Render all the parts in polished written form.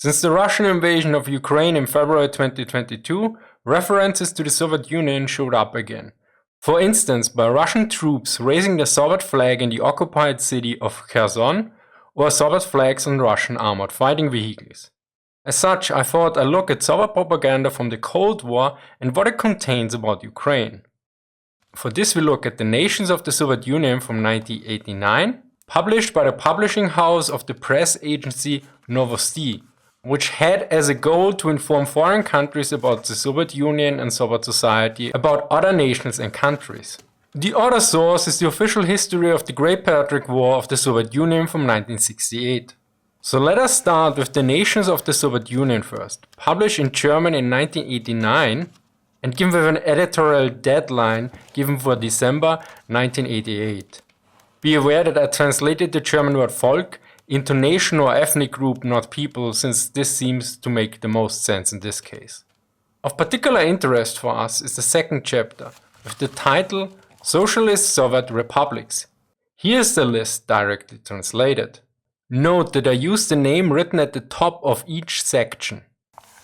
Since the Russian invasion of Ukraine in February 2022, references to the Soviet Union showed up again. For instance, by Russian troops raising the Soviet flag in the occupied city of Kherson, or Soviet flags on Russian armored fighting vehicles. As such, I thought I'd look at Soviet propaganda from the Cold War and what it contains about Ukraine. For this we look at the Nations of the Soviet Union from 1989, published by the publishing house of the press agency Nowosti, which had as a goal to inform foreign countries about the Soviet Union and Soviet society, about other nations and countries. The other source is the official history of the Great Patriotic War of the Soviet Union from 1968. So let us start with the Nations of the Soviet Union first, published in German in 1989 and given with an editorial deadline given for December 1988. Be aware that I translated the German word Volk into nation or ethnic group, not people, since this seems to make the most sense in this case. Of particular interest for us is the second chapter, with the title Socialist Soviet Republics. Here's the list directly translated. Note that I used the name written at the top of each section.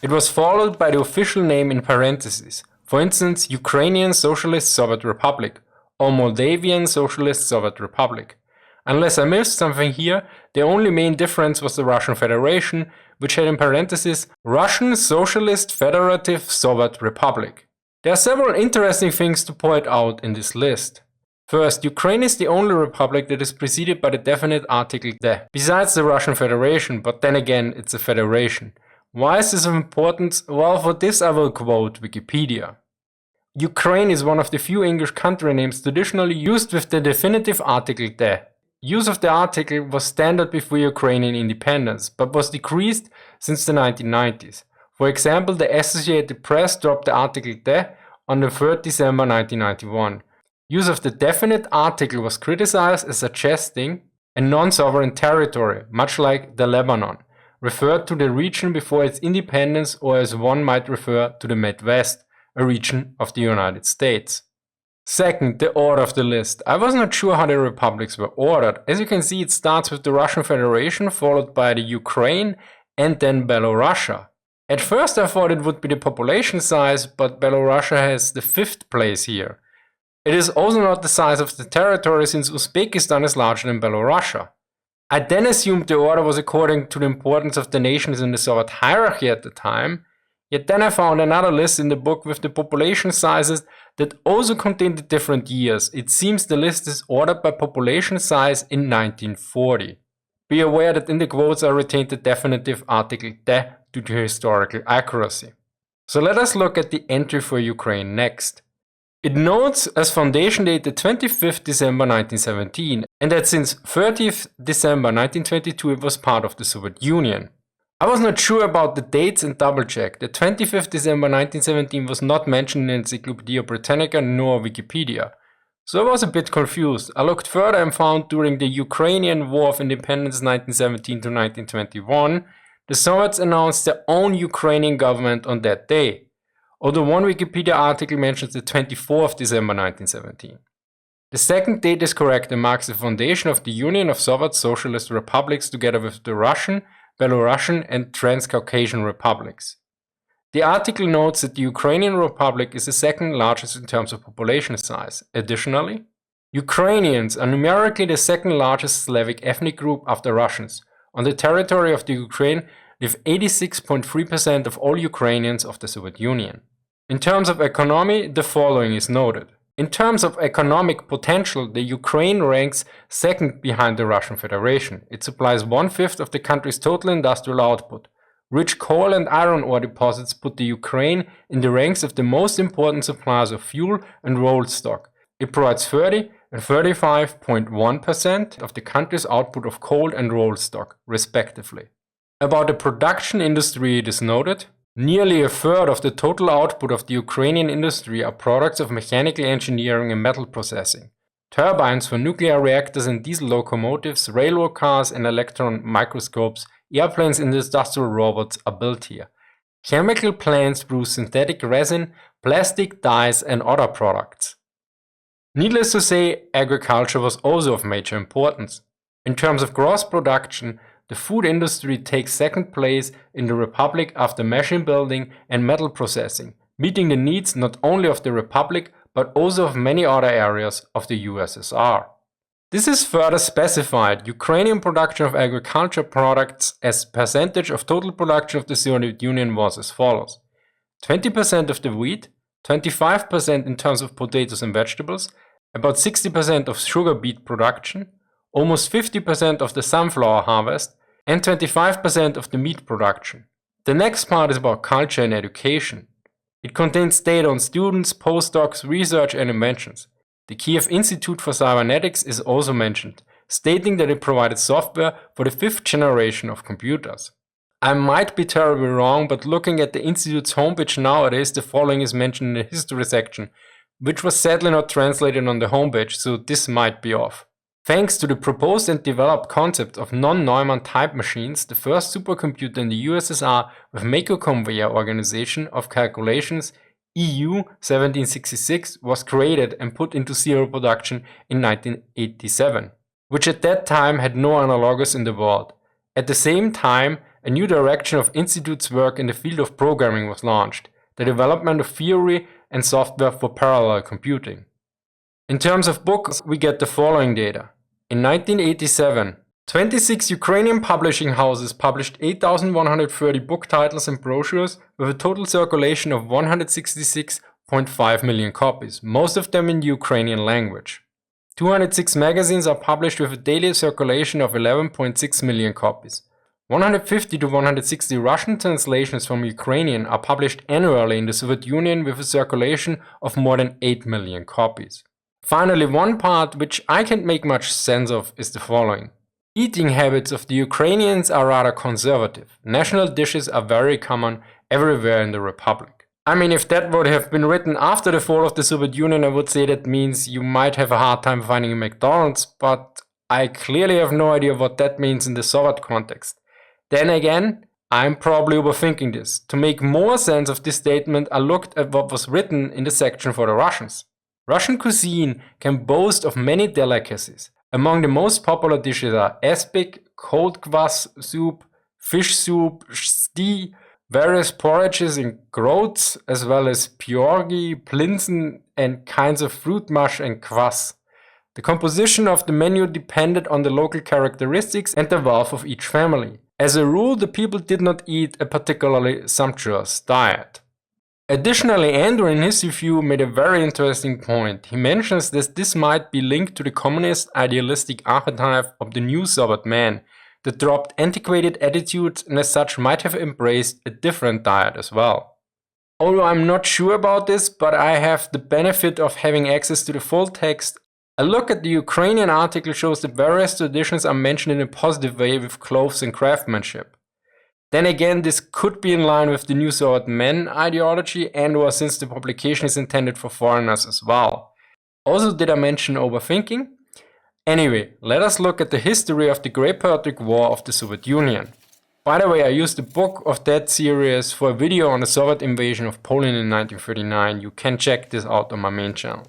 It was followed by the official name in parentheses, for instance Ukrainian Socialist Soviet Republic or Moldavian Socialist Soviet Republic. Unless I missed something here, the only main difference was the Russian Federation, which had in parentheses Russian Socialist Federative Soviet Republic. There are several interesting things to point out in this list. First, Ukraine is the only republic that is preceded by the definite article "de", besides the Russian Federation, but then again it's a federation. Why is this of importance? Well, for this I will quote Wikipedia. Ukraine is one of the few English country names traditionally used with the definitive article "de". Use of the article was standard before Ukrainian independence, but was decreased since the 1990s. For example, the Associated Press dropped the article "de" on the 3rd December 1991. Use of the definite article was criticized as suggesting a non-sovereign territory, much like the Lebanon, referred to the region before its independence, or as one might refer to the Midwest, a region of the United States. Second, the order of the list. I was not sure how the republics were ordered. As you can see, it starts with the Russian Federation, followed by the Ukraine, and then Belorussia. At first I thought it would be the population size, but Belorussia has the 5th place here. It is also not the size of the territory, since Uzbekistan is larger than Belorussia. I then assumed the order was according to the importance of the nations in the Soviet hierarchy at the time, yet then I found another list in the book with the population sizes that also contained the different years. It seems the list is ordered by population size in 1940. Be aware that in the quotes I retained the definitive article "de" due to historical accuracy. So let us look at the entry for Ukraine next. It notes as foundation date the 25th December 1917, and that since 30th December 1922 it was part of the Soviet Union. I was not sure about the dates and double-checked. The 25th December 1917 was not mentioned in Encyclopedia Britannica nor Wikipedia. So I was a bit confused. I looked further and found during the Ukrainian War of Independence 1917 to 1921, the Soviets announced their own Ukrainian government on that day. Although one Wikipedia article mentions the 24th December 1917. The second date is correct and marks the foundation of the Union of Soviet Socialist Republics together with the Russian, Belarusian and Transcaucasian republics. The article notes that the Ukrainian Republic is the second largest in terms of population size. Additionally, Ukrainians are numerically the second largest Slavic ethnic group after Russians. On the territory of the Ukraine live 86.3% of all Ukrainians of the Soviet Union. In terms of economy, the following is noted. In terms of economic potential, the Ukraine ranks second behind the Russian Federation. It supplies 1/5 of the country's total industrial output. Rich coal and iron ore deposits put the Ukraine in the ranks of the most important suppliers of fuel and rolled stock. It provides 30 and 35.1% of the country's output of coal and rolled stock, respectively. About the production industry, it is noted, nearly a third of the total output of the Ukrainian industry are products of mechanical engineering and metal processing. Turbines for nuclear reactors and diesel locomotives, railroad cars and electron microscopes, airplanes and industrial robots are built here. Chemical plants produce synthetic resin, plastic dyes and other products. Needless to say, agriculture was also of major importance. In terms of gross production, the food industry takes second place in the Republic after machine building and metal processing, meeting the needs not only of the Republic but also of many other areas of the USSR. This is further specified. Ukrainian production of agriculture products as percentage of total production of the Soviet Union was as follows: 20% of the wheat, 25% in terms of potatoes and vegetables, about 60% of sugar beet production, almost 50% of the sunflower harvest, and 25% of the meat production. The next part is about culture and education. It contains data on students, postdocs, research and inventions. The Kiev Institute for Cybernetics is also mentioned, stating that it provided software for the 5th generation of computers. I might be terribly wrong, but looking at the Institute's homepage nowadays, the following is mentioned in the history section, which was sadly not translated on the homepage, so this might be off. Thanks to the proposed and developed concept of non-Neumann type machines, the first supercomputer in the USSR with macro-conveyor organization of calculations EU 1766 was created and put into serial production in 1987, which at that time had no analogues in the world. At the same time, a new direction of Institute's work in the field of programming was launched, the development of theory and software for parallel computing. In terms of books, we get the following data. In 1987, 26 Ukrainian publishing houses published 8,130 book titles and brochures with a total circulation of 166.5 million copies, most of them in the Ukrainian language. 206 magazines are published with a daily circulation of 11.6 million copies. 150 to 160 Russian translations from Ukrainian are published annually in the Soviet Union with a circulation of more than 8 million copies. Finally, one part which I can't make much sense of is the following. Eating habits of the Ukrainians are rather conservative. National dishes are very common everywhere in the Republic. I mean, if that would have been written after the fall of the Soviet Union, I would say that means you might have a hard time finding a McDonald's, but I clearly have no idea what that means in the Soviet context. Then again, I'm probably overthinking this. To make more sense of this statement, I looked at what was written in the section for the Russians. Russian cuisine can boast of many delicacies. Among the most popular dishes are aspic, cold kvass soup, fish soup, stew, various porridges and groats, as well as pierogi, plinsen, and kinds of fruit mush and kvass. The composition of the menu depended on the local characteristics and the wealth of each family. As a rule, the people did not eat a particularly sumptuous diet. Additionally, Andrew in his review made a very interesting point. He mentions that this might be linked to the communist idealistic archetype of the new Soviet man that dropped antiquated attitudes and as such might have embraced a different diet as well. Although I'm not sure about this, but I have the benefit of having access to the full text. A look at the Ukrainian article shows that various traditions are mentioned in a positive way with clothes and craftsmanship. Then again, this could be in line with the New Soviet Men ideology and or since the publication is intended for foreigners as well. Also, did I mention overthinking? Anyway, let us look at the history of the Great Patriotic War of the Soviet Union. By the way, I used a book of that series for a video on the Soviet invasion of Poland in 1939. You can check this out on my main channel.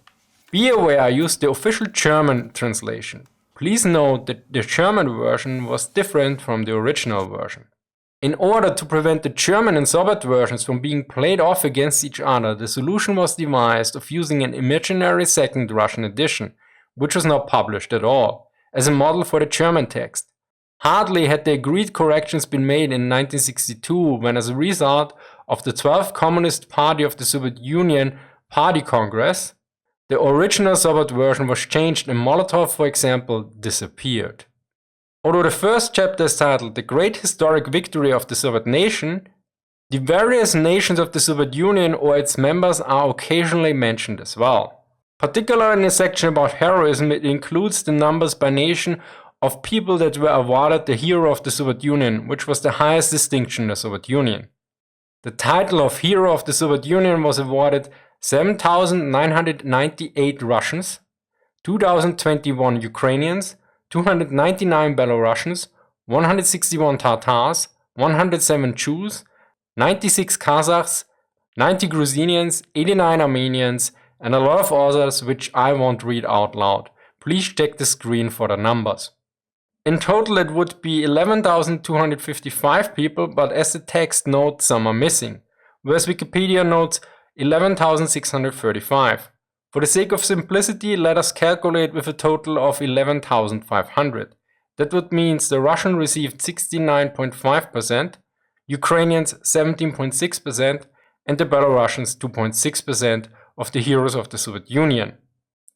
Be aware I used the official German translation. Please note that the German version was different from the original version. In order to prevent the German and Soviet versions from being played off against each other, the solution was devised of using an imaginary second Russian edition, which was not published at all, as a model for the German text. Hardly had the agreed corrections been made in 1962 when, as a result of the 12th Communist Party of the Soviet Union Party Congress, the original Soviet version was changed and Molotov, for example, disappeared. Although the first chapter is titled The Great Historic Victory of the Soviet Nation, the various nations of the Soviet Union or its members are occasionally mentioned as well. Particularly in the section about heroism, it includes the numbers by nation of people that were awarded the Hero of the Soviet Union, which was the highest distinction in the Soviet Union. The title of Hero of the Soviet Union was awarded 7,998 Russians, 2,021 Ukrainians, 299 Belarusians, 161 Tatars, 107 Jews, 96 Kazakhs, 90 Gruzinians, 89 Armenians, and a lot of others which I won't read out loud. Please check the screen for the numbers. In total it would be 11,255 people, but as the text notes, some are missing, whereas Wikipedia notes 11,635. For the sake of simplicity, let us calculate with a total of 11,500. That would mean the Russian received 69.5%, Ukrainians 17.6%, and the Belarusians 2.6% of the heroes of the Soviet Union.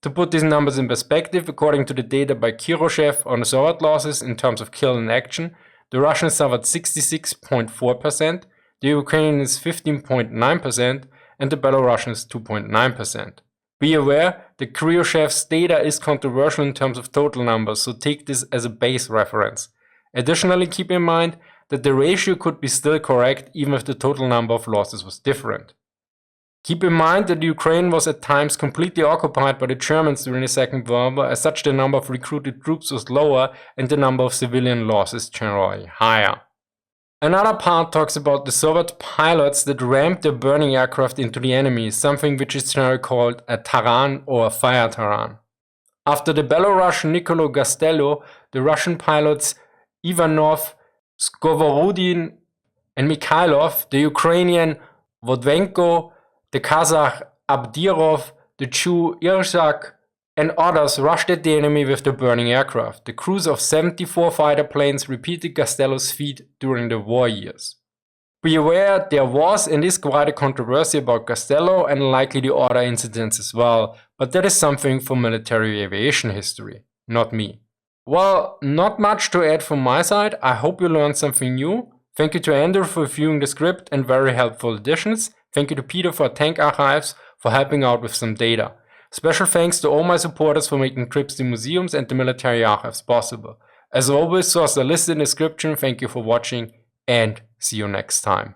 To put these numbers in perspective, according to the data by Kiroshev on the Soviet losses in terms of killed in action, the Russians suffered 66.4%, the Ukrainians 15.9%, and the Belarusians 2.9%. Be aware that Kiroshev's data is controversial in terms of total numbers, so take this as a base reference. Additionally, keep in mind that the ratio could be still correct even if the total number of losses was different. Keep in mind that Ukraine was at times completely occupied by the Germans during the Second World War, as such the number of recruited troops was lower and the number of civilian losses generally higher. Another part talks about the Soviet pilots that rammed their burning aircraft into the enemy, something which is generally called a taran or a fire taran. After the Belarusian Nicolo Gastello, the Russian pilots Ivanov, Skovorodin and Mikhailov, the Ukrainian Vodvenko, the Kazakh Abdirov, the Jew Irzak, and others rushed at the enemy with the burning aircraft. The crews of 74 fighter planes repeated Gastello's feat during the war years. Be aware there was and is quite a controversy about Gastello and likely the other incidents as well, but that is something for military aviation history, not me. Well, not much to add from my side. I hope you learned something new. Thank you to Andrew for viewing the script and very helpful additions. Thank you to Peter for Tank Archives for helping out with some data. Special thanks to all my supporters for making trips to museums and the military archives possible. As always, sources are listed in the description. Thank you for watching and see you next time.